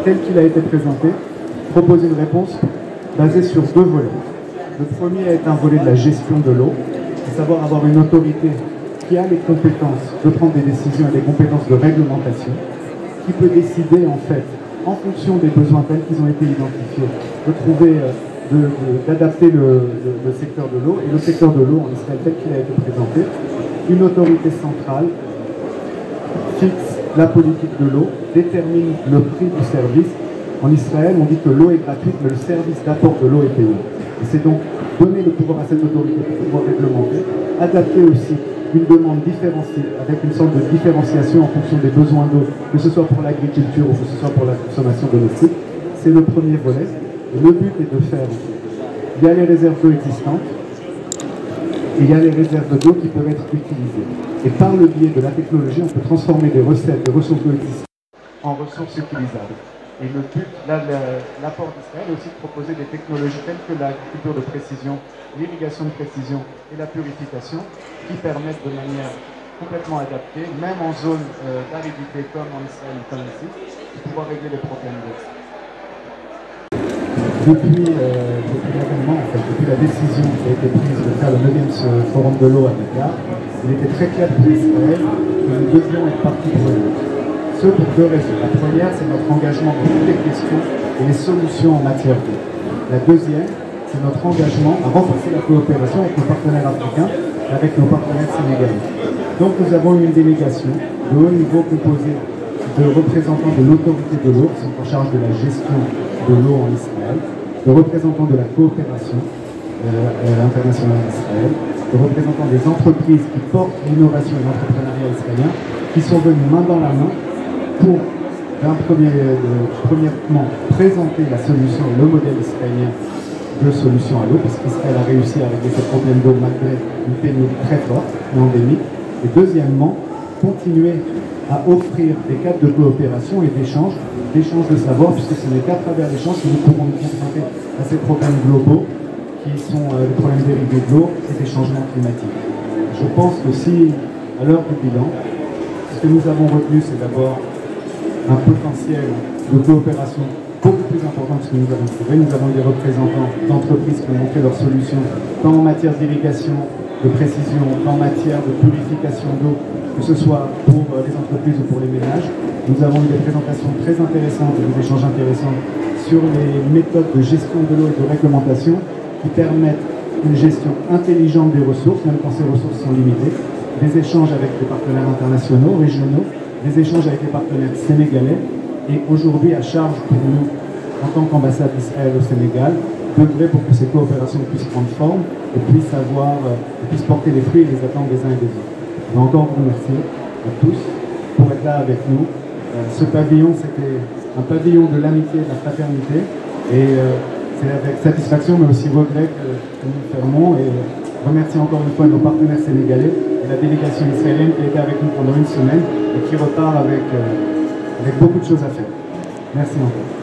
tel qu'il a été présenté, propose une réponse basée sur deux volets. Le premier est un volet de la gestion de l'eau, à savoir avoir une autorité qui a les compétences de prendre des décisions et des compétences de réglementation, qui peut décider en fait, en fonction des besoins tels qu'ils ont été identifiés, de trouver, d'adapter le secteur de l'eau. Et le secteur de l'eau en Israël tel qu'il a été présenté, une autorité centrale fixe la politique de l'eau, détermine le prix du service. En Israël, on dit que l'eau est gratuite, mais le service d'apport de l'eau est payé. Et c'est donc donner le pouvoir à cette autorité pour pouvoir réglementer, adapter aussi une demande différenciée, avec une sorte de différenciation en fonction des besoins d'eau, que ce soit pour l'agriculture ou que ce soit pour la consommation domestique. C'est le premier volet. Et le but est de faire, il y a les réserves d'eau existantes, et il y a les réserves d'eau qui peuvent être utilisées. Et par le biais de la technologie, on peut transformer des recettes de ressources d'eau existantes en ressources utilisables. Et le but, là, l'apport d'Israël est aussi de proposer des technologies telles que l'agriculture de précision, l'irrigation de précision et la purification, qui permettent de manière complètement adaptée, même en zone d'aridité comme en Israël ou comme ici, de pouvoir régler les problèmes d'eau. Depuis l'avènement, en fait, depuis la décision qui a été prise de faire le 9e forum de l'eau à Dakar, il était très clair pour Israël que nous devions être partie prenante. Ce pour deux raisons. La première, c'est notre engagement dans toutes les questions et les solutions en matière d'eau. La deuxième, c'est notre engagement à renforcer la coopération avec nos partenaires africains et avec nos partenaires sénégalais. Donc nous avons une délégation de haut niveau composée de représentants de l'autorité de l'eau, qui sont en charge de la gestion de l'eau en Israël, de représentants de la coopération internationale d'Israël, de représentants des entreprises qui portent l'innovation et l'entrepreneuriat israélien, qui sont venus main dans la main pour, premièrement, présenter la solution, le modèle israélien de solution à l'eau, puisqu'Israël a réussi à régler ce problème d'eau malgré une pénurie très forte et endémique. Et deuxièmement, continuer à offrir des cadres de coopération et d'échange de savoir, puisque ce n'est qu'à travers l'échange que nous pourrons nous confronter à ces problèmes globaux qui sont les problèmes dérivés de l'eau et des changements climatiques. Je pense que si, à l'heure du bilan, ce que nous avons retenu, c'est d'abord un potentiel de coopération beaucoup plus important que ce que nous avons trouvé. Nous avons des représentants d'entreprises qui ont montré leurs solutions, tant en matière d'irrigation, de précision, tant en matière de purification d'eau, que ce soit pour les entreprises ou pour les ménages. Nous avons eu des présentations très intéressantes et des échanges intéressants sur les méthodes de gestion de l'eau et de réglementation qui permettent une gestion intelligente des ressources, même quand ces ressources sont limitées, des échanges avec des partenaires internationaux, régionaux, des échanges avec les partenaires sénégalais, et aujourd'hui à charge pour nous, en tant qu'ambassade d'Israël au Sénégal, d'œuvrer pour que ces coopérations puissent prendre forme et puissent porter les fruits et les attentes des uns et des autres. Je veux encore vous remercier à tous pour être là avec nous. Ce pavillon, c'était un pavillon de l'amitié et de la fraternité, et c'est avec satisfaction mais aussi regret que nous fermons, et remercie encore une fois nos partenaires sénégalais et la délégation israélienne qui a été avec nous pendant une semaine et qui repart avec beaucoup de choses à faire. Merci encore.